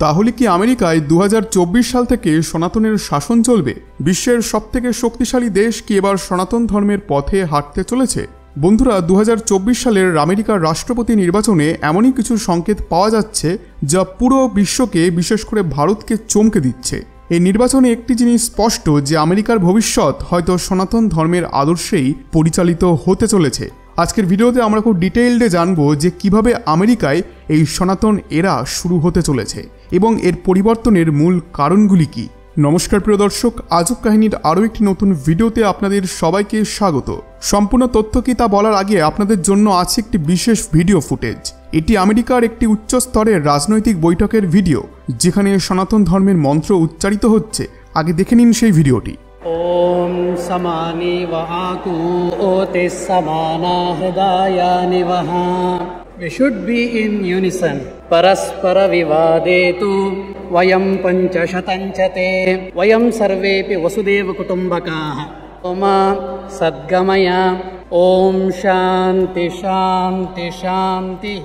তাহলে কি আমেরিকায় 2024 সাল থেকে সনাতনের শাসন চলবে? বিশ্বের সবথেকে শক্তিশালী দেশ কি এবার সনাতন ধর্মের পথে হাঁটতে চলেছে? বন্ধুরা, 2024 সালের আমেরিকার রাষ্ট্রপতি নির্বাচনে এমনই কিছু সংকেত পাওয়া যাচ্ছে যা পুরো বিশ্বকে, বিশেষ করে ভারতকে চমকে দিচ্ছে। এই নির্বাচনে একটি জিনিস স্পষ্ট যে আমেরিকার ভবিষ্যৎ হয়তো সনাতন ধর্মের আদর্শেই পরিচালিত হতে চলেছে। আজকের ভিডিওতে আমরা খুব ডিটেইলডে জানবো যে কিভাবে আমেরিকায় এই সনাতন এরা শুরু হতে চলেছে এবং এর পরিবর্তনের মূল কারণগুলি কি। নমস্কার প্রিয় দর্শক, আজব কাহিনীর আরও একটি নতুন ভিডিওতে আপনাদের সবাইকে স্বাগত। সম্পূর্ণ তথ্য কি তা বলার আগে আপনাদের জন্য আছে একটি বিশেষ ভিডিও ফুটেজ। এটি আমেরিকার একটি উচ্চ স্তরের রাজনৈতিক বৈঠকের ভিডিও, যেখানে সনাতন ধর্মের মন্ত্র উচ্চারিত হচ্ছে। আগে দেখে নিন সেই ভিডিওটি। ओम समानि वहाकु ओते समाना हृदयानि वहा। We should be in unison. परस्पर विवादेतु वयं पंचशतंचते वयं सर्वेपि वसुदेव कुटुंबकाः। ओम सद्गमय। ओम शांति शांति शांति।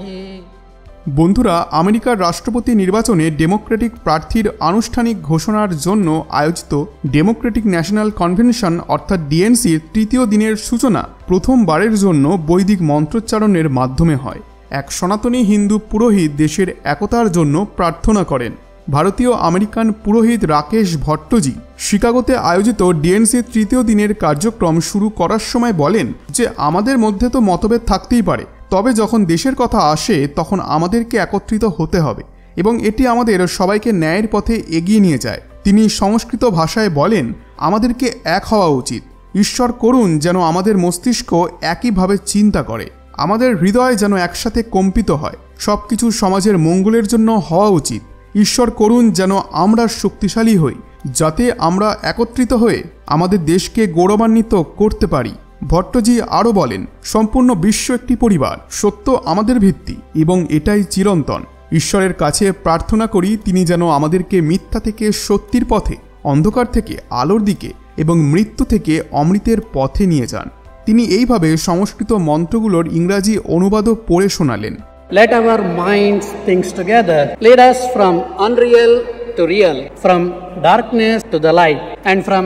বন্ধুরা, আমেরিকার রাষ্ট্রপতি নির্বাচনে ডেমোক্রেটিক প্রার্থীর আনুষ্ঠানিক ঘোষণার জন্য আয়োজিত ডেমোক্রেটিক ন্যাশনাল কনভেনশন অর্থাৎ ডিএনসির তৃতীয় দিনের সূচনা প্রথমবারের জন্য বৈদিক মন্ত্রোচ্চারণের মাধ্যমে হয়। এক সনাতনী হিন্দু পুরোহিত দেশের একতার জন্য প্রার্থনা করেন। ভারতীয় আমেরিকান পুরোহিত রাকেশ ভট্টজি শিকাগোতে আয়োজিত ডিএনসির তৃতীয় দিনের কার্যক্রম শুরু করার সময় বলেন যে আমাদের মধ্যে তো মতভেদ থাকতেই পারে, তবে যখন দেশের কথা আসে তখন আমাদেরকে একত্রিত হতে হবে এবং এটি আমাদের সবাইকে ন্যায়ের পথে এগিয়ে নিয়ে যায়। তিনি সংস্কৃত ভাষায় বলেন, আমাদেরকে এক হওয়া উচিত। ঈশ্বর করুন যেন আমাদের মস্তিষ্ক একইভাবে চিন্তা করে, আমাদের হৃদয় যেন একসাথে কম্পিত হয়। সব কিছু সমাজের মঙ্গলের জন্য হওয়া উচিত। ঈশ্বর করুন যেন আমরা শক্তিশালী হই, যাতে আমরা একত্রিত হয়ে আমাদের দেশকে গৌরবান্বিত করতে পারি। ভট্টজি আরও বলেন, সম্পূর্ণ বিশ্ব একটি পরিবার, সত্য আমাদের ভিত্তি এবং এটাই চিরন্তন। ঈশ্বরের কাছে প্রার্থনা করি তিনি যেন আমাদেরকে মিথ্যা থেকে সত্যির পথে, অন্ধকার থেকে আলোর দিকে এবং মৃত্যু থেকে অমৃতের পথে নিয়ে যান। তিনি এইভাবে সংস্কৃত মন্ত্রগুলোর ইংরাজি অনুবাদও পড়ে শোনালেন। Let our minds think together. Lead us from unreal to real, from darkness to the light, and from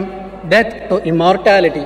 death to immortality.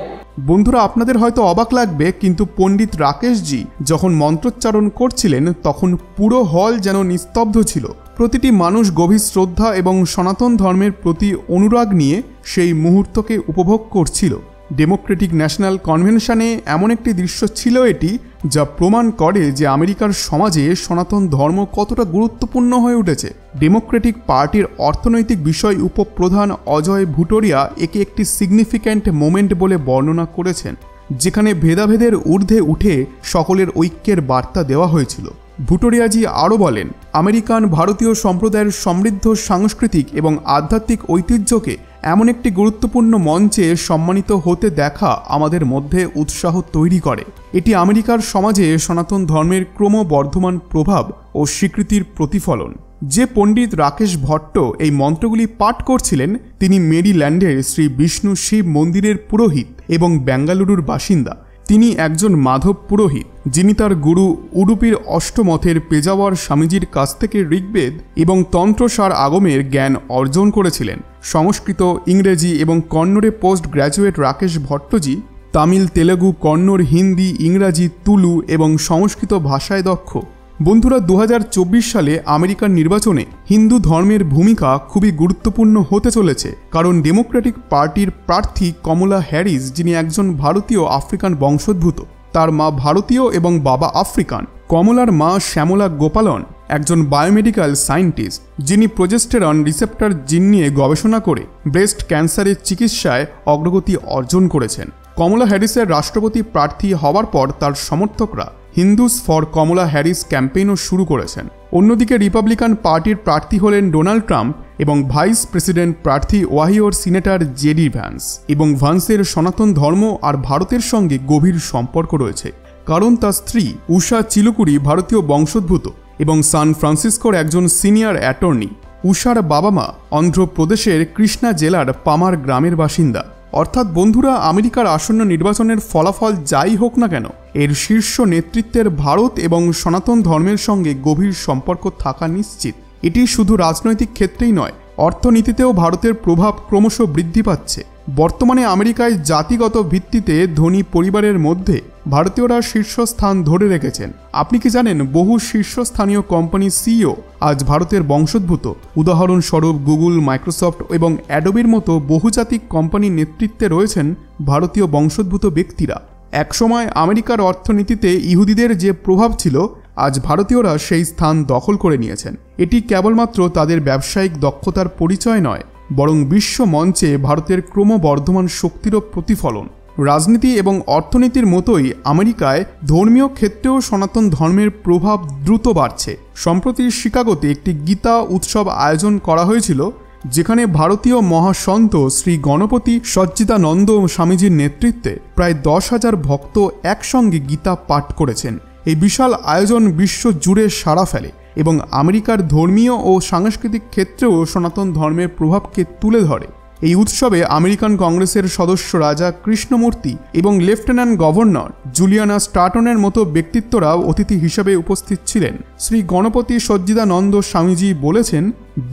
বন্ধুরা, আপনাদের হয়তো অবাক লাগবে, কিন্তু পণ্ডিত রাকেশজি যখন মন্ত্রোচ্চারণ করছিলেন তখন পুরো হল যেন নিস্তব্ধ ছিল। প্রতিটি মানুষ গভীর শ্রদ্ধা এবং সনাতন ধর্মের প্রতি অনুরাগ নিয়ে সেই মুহূর্তকে উপভোগ করছিল। ডেমোক্রেটিক ন্যাশনাল কনভেনশনে এমন একটি দৃশ্য ছিল এটি, যা প্রমাণ করে যে আমেরিকার সমাজে সনাতন ধর্ম কতটা গুরুত্বপূর্ণ হয়ে উঠেছে। ডেমোক্রেটিক পার্টির অর্থনৈতিক বিষয় উপপ্রধান অজয় ভুটোরিয়া একে একটি সিগনিফিক্যান্ট মোমেন্ট বলে বর্ণনা করেছেন, যেখানে ভেদাভেদের ঊর্ধ্বে উঠে সকলের ঐক্যের বার্তা দেওয়া হয়েছিল। ভুটোরিয়াজি আরও বলেন, আমেরিকান ভারতীয় সম্প্রদায়ের সমৃদ্ধ সাংস্কৃতিক এবং আধ্যাত্মিক ঐতিহ্যকে এমন একটি গুরুত্বপূর্ণ মঞ্চে সম্মানিত হতে দেখা আমাদের মধ্যে উৎসাহ তৈরি করে। এটি আমেরিকার সমাজে সনাতন ধর্মের ক্রমবর্ধমান প্রভাব ও স্বীকৃতির প্রতিফলন। যে পণ্ডিত রাকেশ ভট্ট এই মন্ত্রগুলি পাঠ করছিলেন তিনি মেরিল্যান্ডের শ্রী বিষ্ণু শিব মন্দিরের পুরোহিত এবং বেঙ্গালুরুর বাসিন্দা। তিনি একজন মাধব পুরোহিত, যিনি তার গুরু উডুপির অষ্টমথের পেজাওয়ার স্বামীজির কাছ থেকে ঋগ্বেদ এবং তন্ত্রসার আগমের জ্ঞান অর্জন করেছিলেন। সংস্কৃত, ইংরেজি এবং কন্নড়ে পোস্ট গ্র্যাজুয়েট রাকেশ ভট্টজি তামিল, তেলেগু, কন্নড়, হিন্দি, ইংরাজি, তুলু এবং সংস্কৃত ভাষায় দক্ষ। বন্ধুরা, 2024 সালে আমেরিকার নির্বাচনে হিন্দু ধর্মের ভূমিকা খুবই গুরুত্বপূর্ণ হতে চলেছে, কারণ ডেমোক্রেটিক পার্টির প্রার্থী কমলা হ্যারিস, যিনি একজন ভারতীয় আফ্রিকান বংশোদ্ভূত, তার মা ভারতীয় এবং বাবা আফ্রিকান। কমলার মা শ্যামলা গোপালন একজন বায়োমেডিক্যাল সায়েন্টিস্ট, যিনি প্রোজেস্টেরন রিসেপ্টর জিন নিয়ে গবেষণা করে ব্রেস্ট ক্যান্সারের চিকিৎসায় অগ্রগতি অর্জন করেছেন। কমলা হ্যারিসের রাষ্ট্রপতি প্রার্থী হওয়ার পর তার সমর্থকরা হিন্দুস ফর কমলা হ্যারিস ক্যাম্পেইনও শুরু করেছেন। অন্যদিকে রিপাবলিকান পার্টির প্রার্থী হলেন ডোনাল্ড ট্রাম্প এবং ভাইস প্রেসিডেন্ট প্রার্থী ওয়াহিওর সিনেটর জেডি ভ্যান্স। এবং ভ্যান্সের সনাতন ধর্ম আর ভারতের সঙ্গে গভীর সম্পর্ক রয়েছে, কারণ তার স্ত্রী উষা চিলুকুরি ভারতীয় বংশোদ্ভূত এবং সান ফ্রান্সিসকোর একজন সিনিয়র অ্যাটর্নি। উষার বাবা মা অন্ধ্রপ্রদেশের কৃষ্ণা জেলার পামার গ্রামের বাসিন্দা। অর্থাৎ বন্ধুরা, আমেরিকার আসন্ন নির্বাচনের ফলাফল যাই হোক না কেন, এর শীর্ষ নেতৃত্বের ভারত এবং সনাতন ধর্মের সঙ্গে গভীর সম্পর্ক থাকা নিশ্চিত। এটি শুধু রাজনৈতিক ক্ষেত্রেই নয়, অর্থনীতিতেও ভারতের প্রভাব ক্রমশ বৃদ্ধি পাচ্ছে। বর্তমানে আমেরিকায় জাতিগত ভিত্তিতে ধনী পরিবারের মধ্যে ভারতীয়রা শীর্ষস্থান ধরে রেখেছেন। আপনি কি জানেন বহু শীর্ষস্থানীয় কোম্পানির সিইও আজ ভারতের বংশোদ্ভূত? উদাহরণস্বরূপ গুগল, মাইক্রোসফট এবং অ্যাডোবির মতো বহুজাতিক কোম্পানির নেতৃত্বে রয়েছেন ভারতীয় বংশোদ্ভূত ব্যক্তিরা। একসময় আমেরিকার অর্থনীতিতে ইহুদিদের যে প্রভাব ছিল, আজ ভারতীয়রা সেই স্থান দখল করে নিয়েছেন। এটি কেবলমাত্র তাদের ব্যবসায়িক দক্ষতার পরিচয় নয়, বরং বিশ্ব মঞ্চে ভারতের ক্রমবর্ধমান শক্তিরও প্রতিফলন। রাজনীতি এবং অর্থনীতির মতোই আমেরিকায় ধর্মীয় ক্ষেত্রেও সনাতন ধর্মের প্রভাব দ্রুত বাড়ছে। সম্প্রতি শিকাগোতে একটি গীতা উৎসব আয়োজন করা হয়েছিল, যেখানে ভারতীয় মহাসন্ত শ্রী গণপতি সচ্চিদানন্দ স্বামীজির নেতৃত্বে প্রায় 10,000 ভক্ত একসঙ্গে গীতা পাঠ করেছেন। এই বিশাল আয়োজন বিশ্ব জুড়ে সাড়া ফেলে এবং আমেরিকার ধর্মীয় ও সাংস্কৃতিক ক্ষেত্রেও সনাতন ধর্মের প্রভাবকে তুলে ধরে। এই উৎসবে আমেরিকান কংগ্রেসের সদস্য রাজা কৃষ্ণমূর্তি এবং লেফটেন্যান্ট গভর্নর জুলিয়ানা স্টার্টনের মতো ব্যক্তিত্বরাও অতিথি হিসেবে উপস্থিত ছিলেন। শ্রী গণপতি সচ্চিদানন্দ স্বামীজি বলেছেন,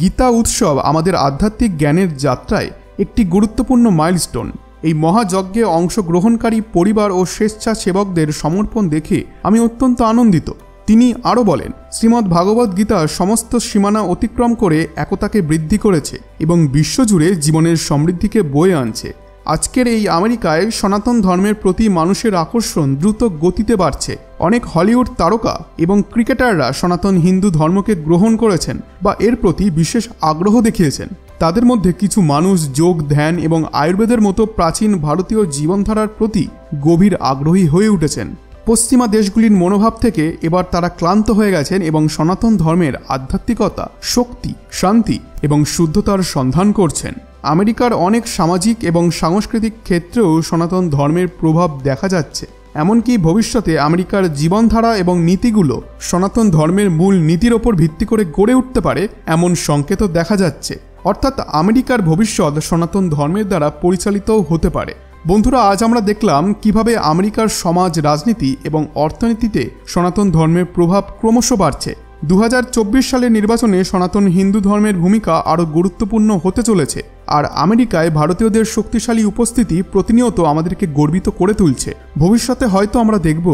গীতা উৎসব আমাদের আধ্যাত্মিক জ্ঞানের যাত্রায় একটি গুরুত্বপূর্ণ মাইলস্টোন। এই মহাযজ্ঞে অংশগ্রহণকারী পরিবার ও স্বেচ্ছাসেবকদের সমর্পণ দেখে আমি অত্যন্ত আনন্দিত। তিনি আরও বলেন, শ্রীমদ্ ভাগবত গীতা সমস্ত সীমানা অতিক্রম করে একতাকে বৃদ্ধি করেছে এবং বিশ্বজুড়ে জীবনের সমৃদ্ধিকে বয়ে আনছে। আজকের এই আমেরিকায় সনাতন ধর্মের প্রতি মানুষের আকর্ষণ দ্রুত গতিতে বাড়ছে। অনেক হলিউড তারকা এবং ক্রিকেটাররা সনাতন হিন্দু ধর্মকে গ্রহণ করেছেন বা এর প্রতি বিশেষ আগ্রহ দেখিয়েছেন। তাদের মধ্যে কিছু মানুষ যোগ, ধ্যান এবং আয়ুর্বেদের মতো প্রাচীন ভারতীয় জীবনধারার প্রতি গভীর আগ্রহী হয়ে উঠেছেন। পশ্চিমা দেশগুলির মনোভাব থেকে এবার তারা ক্লান্ত হয়ে গেছেন এবং সনাতন ধর্মের আধ্যাত্মিকতা, শক্তি, শান্তি এবং শুদ্ধতার সন্ধান করছেন। আমেরিকার অনেক সামাজিক এবং সাংস্কৃতিক ক্ষেত্রেও সনাতন ধর্মের প্রভাব দেখা যাচ্ছে। এমনকি ভবিষ্যতে আমেরিকার জীবনধারা এবং নীতিগুলো সনাতন ধর্মের মূল নীতির ওপর ভিত্তি করে গড়ে উঠতে পারে, এমন সংকেতও দেখা যাচ্ছে। অর্থাৎ আমেরিকার ভবিষ্যৎ সনাতন ধর্মের দ্বারা পরিচালিতও হতে পারে। বন্ধুরা, আজ আমরা দেখলাম কিভাবে আমেরিকার সমাজ, রাজনীতি এবং অর্থনীতিতে সনাতন ধর্মের প্রভাব ক্রমশ বাড়ছে। 2024 সালের নির্বাচনে সনাতন হিন্দু ধর্মের ভূমিকা আরও গুরুত্বপূর্ণ হতে চলেছে, আর আমেরিকায় ভারতীয়দের শক্তিশালী উপস্থিতি প্রতিনিয়ত আমাদেরকে গর্বিত করে তুলছে। ভবিষ্যতে হয়তো আমরা দেখব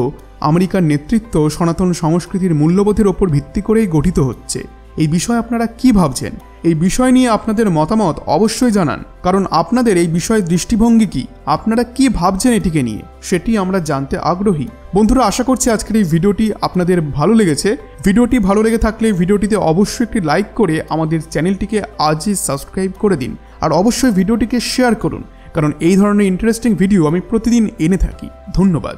আমেরিকার নেতৃত্ব সনাতন সংস্কৃতির মূল্যবোধের ওপর ভিত্তি করেই গঠিত হচ্ছে। এই বিষয়ে আপনারা কি ভাবছেন? এই বিষয় নিয়ে আপনাদের মতামত অবশ্যই জানান, কারণ আপনাদের এই বিষয়ে দৃষ্টিভঙ্গি কি, আপনারা কি ভাবছেন এটিকে নিয়ে, সেটি আমরা জানতে আগ্রহী। বন্ধুরা, আশা করছি আজকের এই ভিডিওটি আপনাদের ভালো লেগেছে। ভিডিওটি ভালো লেগে থাকলে ভিডিওটিতে অবশ্যই একটি লাইক করে আমাদের চ্যানেলটিকে আজই সাবস্ক্রাইব করে দিন, আর অবশ্যই ভিডিওটিকে শেয়ার করুন, কারণ এই ধরনের ইন্টারেস্টিং ভিডিও আমি প্রতিদিন এনে থাকি। ধন্যবাদ।